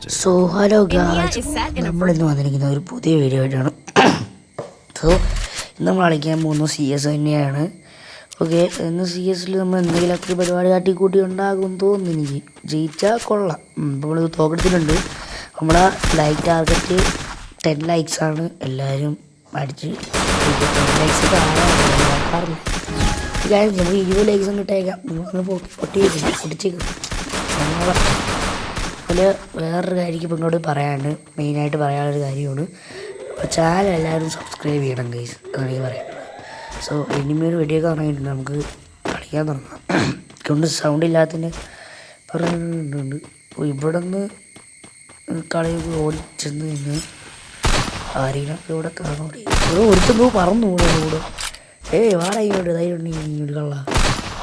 So hello guys, നമ്മളിന്ന് വന്നിരിക്കുന്ന ഒരു പുതിയ വീഡിയോ ആയിട്ടാണ്. സോ ഇന്ന് നമ്മൾ കളിക്കാൻ പോകുന്ന CS തന്നെയാണ്. ഓക്കെ, ഇന്ന് CS നമ്മൾ എന്തെങ്കിലുമൊക്കെ ഒരു പരിപാടി കാട്ടിക്കൂട്ടി ഉണ്ടാകും തോന്നുന്നു. എനിക്ക് ജയിച്ചാൽ കൊള്ളാം. ഇപ്പോൾ നമ്മൾ തോക്കെടുത്തിട്ടുണ്ട്. നമ്മുടെ ലൈക്ക് ടാർഗറ്റ് 10 likes ആണ്. എല്ലാവരും അടിച്ച് 10 likes നോക്കാറില്ല. കാര്യം നമുക്ക് 20 likes കിട്ടേക്കാം. നിങ്ങൾ പൊട്ടിച്ചേക്കും. അതുപോലെ വേറൊരു കാര്യം ഇപ്പം ഇങ്ങോട്ട് പറയാനുണ്ട്. മെയിനായിട്ട് പറയാനുള്ളൊരു കാര്യമാണ്, ചാനൽ എല്ലാവരും സബ്സ്ക്രൈബ് ചെയ്യണം ഗൈസ്, അതാണ് പറയാം. സോ എനിമിയൊരു വെടിയൊക്കെ ഇറങ്ങിയിട്ടുണ്ട്, നമുക്ക് കളിക്കാൻ തുടങ്ങാം. കൊണ്ട് സൗണ്ട് ഇല്ലാത്തതിൻ്റെ പറയുന്നുണ്ട്. അപ്പോൾ ഇവിടെ നിന്ന് കളി ഓടിച്ചെന്ന് കഴിഞ്ഞ് ആരെയൊക്കെ ഇവിടെ കാണോടി ഒരുത്തുമ്പോ പറന്നു പോകുന്നു കൂടെ. വാടാ ഇങ്ങോട്ട് ധൈര്യം ഉണ്ടെങ്കിൽ ഇങ്ങോട്ട് കള്ള.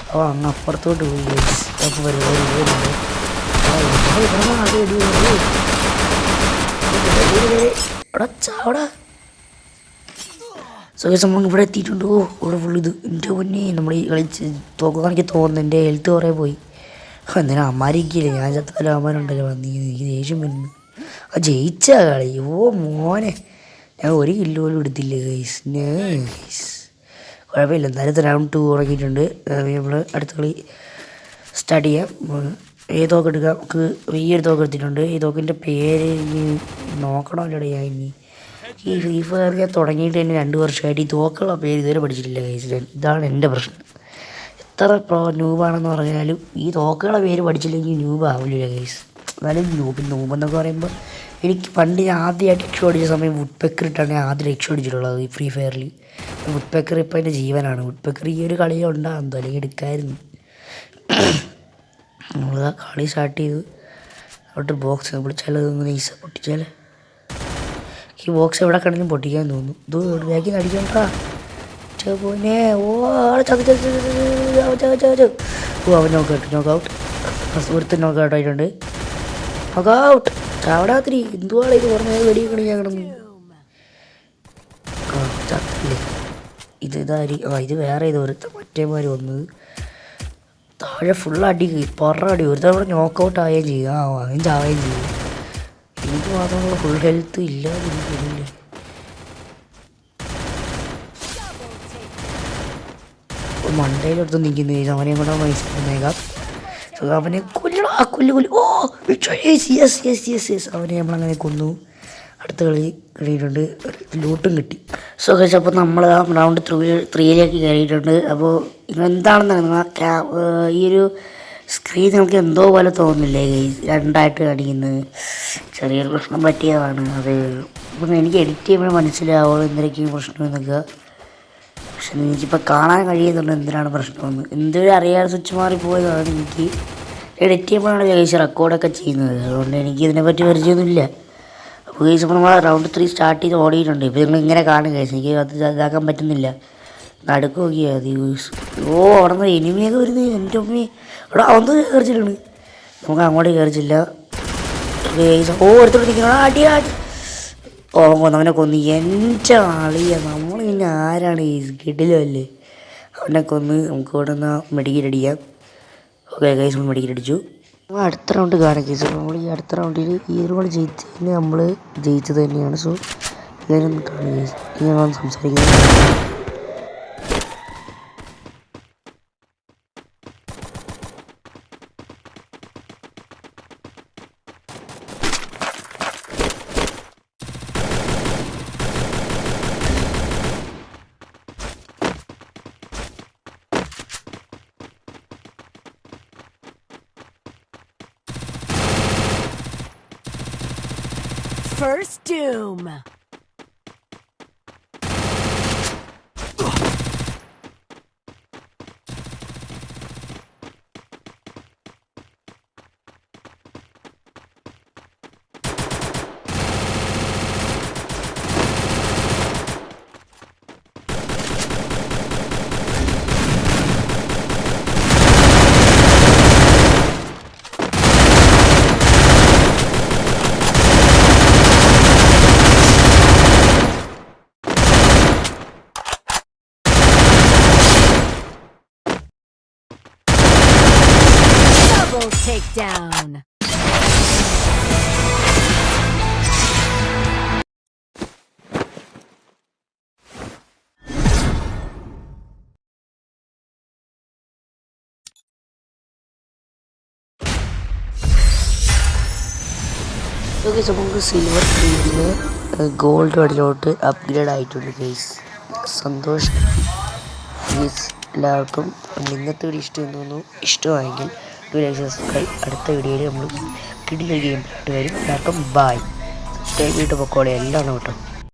അപ്പോൾ അങ്ങ് അപ്പുറത്തോട്ട് പോയി ഗൈസ്. അപ്പോൾ വരുന്നുണ്ട്. സോ നമ്മൾ ഇവിടെ എത്തിയിട്ടുണ്ടോ? ഇവിടെ ഫുൾ ഇത് എൻ്റെ പൊന്നെ. നമ്മൾ ഈ കളിച്ച് തോക്ക് കാണിക്ക് തോന്നുന്നു. എൻ്റെ ഹെൽത്ത് കുറേ പോയി. എന്തിനാ അമ്മാരിക്കില്ലേ, ഞാൻ ചത്താലും അമ്മാരുണ്ടല്ലോ വന്നി. എനിക്ക് ദേഷ്യം വരുന്നു. ജയിച്ച കളി. മോനെ, ഞാൻ ഒരു കില്ല് പോലും എടുത്തില്ല ഗൈസ്. കുഴപ്പമില്ല, എന്നാലും റൗണ്ട് 2 തുടങ്ങിയിട്ടുണ്ട്. നമ്മൾ അടുത്ത കളി സ്റ്റാർട്ട് ചെയ്യാം. ഏത് തോക്ക് എടുക്കാം? നമുക്ക് ഈ ഒരു തോക്ക് എടുത്തിട്ടുണ്ട്. ഈ തോക്കിൻ്റെ പേര് ഇനി നോക്കണമല്ലോ. ഞാൻ ഇനി ഈ ഫ്രീ ഫയർ ഞാൻ തുടങ്ങിയിട്ട് തന്നെ 2 വർഷമായിട്ട് ഈ തോക്കുള്ള പേര് ഇതുവരെ പഠിച്ചിട്ടില്ല ഗൈസ്. ഇതാണ് എൻ്റെ പ്രശ്നം. എത്ര ന്യൂബാണെന്ന് പറഞ്ഞാലും ഈ തോക്കുകളുടെ പേര് പഠിച്ചില്ലെങ്കിൽ ന്യൂബ് ആവില്ല ഗൈസ്. എന്നാലും ന്യൂബെന്നൊക്കെ പറയുമ്പോൾ എനിക്ക് പണ്ട് ഞാൻ ആദ്യമായിട്ട് രക്ഷ ഓടിച്ച സമയം വുഡ്പെക്കർ ഇട്ടാണ് ഞാൻ ആദ്യം രക്ഷ ഓടിച്ചിട്ടുള്ളത് ഈ ഫ്രീ ഫയറിൽ. വുഡ്പെക്കർ ഇപ്പോൾ എൻ്റെ ജീവനാണ്. വുഡ്പെക്കർ ഈ ഒരു കളി ഉണ്ടാകുന്നു, അല്ലെങ്കിൽ എടുക്കായിരുന്നു. നമ്മൾ കളി സ്റ്റാർട്ട് ചെയ്തു. അവിടെ ബോക്സ് പൊട്ടിച്ചാൽ നൈസ പൊട്ടിച്ചാൽ ഈ ബോക്സ് എവിടെ കണ്ടെങ്കിലും പൊട്ടിക്കാൻ തോന്നുന്നു. ഇത് ബാക്കിൽ നിന്ന് അടിക്കണ്ടാ പോനെ. അവൻ നോക്കൗട്ട്. സുഹൃത്ത് നോക്കൗട്ട് ആയിട്ടുണ്ട്. നോക്കൗട്ട് ചാവടാത്തിരി. എന്തുവാണ് ഇത് പറഞ്ഞത്? വെടിയൊക്കെ ഞാൻ കിടന്നു. ചത്തില്ലേ ഇതാരി? ഇത് വേറെ ഇത് ഒരുത്ത മറ്റേമാര് വന്നത്. താഴെ ഫുൾ അടി, അടി. ഒരു തവണ നോക്കൗട്ട് ആവുകയും ചെയ്യും. അവൻ ചാവുകയും ചെയ്യും. എനിക്ക് മാത്രമുള്ള ഫുൾ ഹെൽത്ത് ഇല്ലാതിരിക്കില്ലേ. മണ്ടയിലെടുത്ത് നിൽക്കുന്നു. അവനെ കൂടെ മനസ്സിലാക്കാം. അവനെ കൊല്ലു. അവനെ നമ്മളങ്ങനെ കൊന്നു. അടുത്ത കളി കഴിഞ്ഞിട്ടുണ്ട്. ലൂട്ടും കിട്ടി. സോ ഗൈസ്, അപ്പോൾ നമ്മൾ റൗണ്ട് 3ലേക്ക് കയറിയിട്ടുണ്ട്. അപ്പോൾ എന്താണെന്ന് ഈ ഒരു സ്ക്രീൻ നമുക്ക് എന്തോ പോലെ തോന്നുന്നില്ലേ ഗൈസ്? 2ആയിട്ട് കാണിക്കുന്നത് ചെറിയൊരു പ്രശ്നം പറ്റിയതാണ്. അത് ഇപ്പം എനിക്ക് എഡിറ്റ് ചെയ്യുമ്പോൾ മനസ്സിലാവുള്ളൂ എന്തൊക്കെയാണ് പ്രശ്നം എന്നൊക്കെ. പക്ഷെ എനിക്കിപ്പോൾ കാണാൻ കഴിയുന്നുണ്ട് എന്തിനാണ് പ്രശ്നമെന്ന്. എന്തൊരു അറിയാതെ സ്വിച്ച് മാറിപ്പോയതാണ്. എനിക്ക് എഡിറ്റ് ചെയ്യുമ്പോഴാണ് ഗൈസ് റെക്കോർഡൊക്കെ ചെയ്യുന്നത്. അതുകൊണ്ട് എനിക്ക് ഇതിനെപ്പറ്റി പരിചയമൊന്നുമില്ല. അപ്പോൾ ഗൈസ്, ഇപ്പോൾ നമ്മൾ റൗണ്ട് 3 സ്റ്റാർട്ട് ചെയ്ത് ഓടിയിട്ടുണ്ട്. ഇപ്പോൾ നിങ്ങൾ ഇങ്ങനെ കാണും ഗൈസ്. എനിക്ക് അത് ഇതാക്കാൻ പറ്റുന്നില്ല. നടുക്ക് നോക്കിയാൽ മതി. അവിടെ നിന്ന് എനിമിയൊക്കെ വരുന്നത്. എൻ്റെ അമ്മയെ ഇവിടെ ഒന്ന് കയറിച്ചിട്ടുണ്ട്. നമുക്ക് അങ്ങോട്ട് കയറിച്ചില്ല ഗൈസ്. എടുത്തോട്ട് നിൽക്കണം. അടി അവനെ കൊന്ന്. എൻ്റെ ആളിയ നമ്മൾ പിന്നെ ആരാണ് ഗൈസ്? കിടിലല്ലേ അവനെ കൊന്ന്. നമുക്ക് ഇവിടെ നിന്ന് മെഡിക്കറ്റ് അടിക്കാം. ഓക്കെ ഗൈസ്, നമ്മൾ മെഡിക്കറ്റ് അടിച്ചു. നമ്മൾ അടുത്ത റൗണ്ട് കാണാം ഗൈസ്. നമ്മൾ ഈ അടുത്ത റൗണ്ടിൽ ഈ ഒരു കളി ജയിച്ചതിന് നമ്മൾ ജയിച്ചത് തന്നെയാണ്. സോ എല്ലാവരും ഗൈസ് ഞാൻ സംസാരിക്കുന്നത്. First Doom. Double takedown. So guys നമുക്ക് സിൽവർ 3 ഗോൾഡ് മെഡലോട്ട് അപ്ഗ്രേഡ് ആയിട്ടുണ്ട് ഗൈസ്. സന്തോഷം ഗൈസ്. എല്ലാവർക്കും ഇന്നത്തെ വീഡിയോ ഇഷ്ടമെന്ന് തോന്നുന്നു. ഇഷ്ടമായെങ്കിൽ സബ്സ്ക്രൈബ്. അടുത്ത വീഡിയോയിൽ നമ്മൾ കിടിലൻ ഗെയിം വരും. എല്ലാവർക്കും ബൈ. സബ്സ്ക്രൈബ് ചെയ്തിട്ട് പൊക്കോളെ എല്ലാം കേട്ടോ.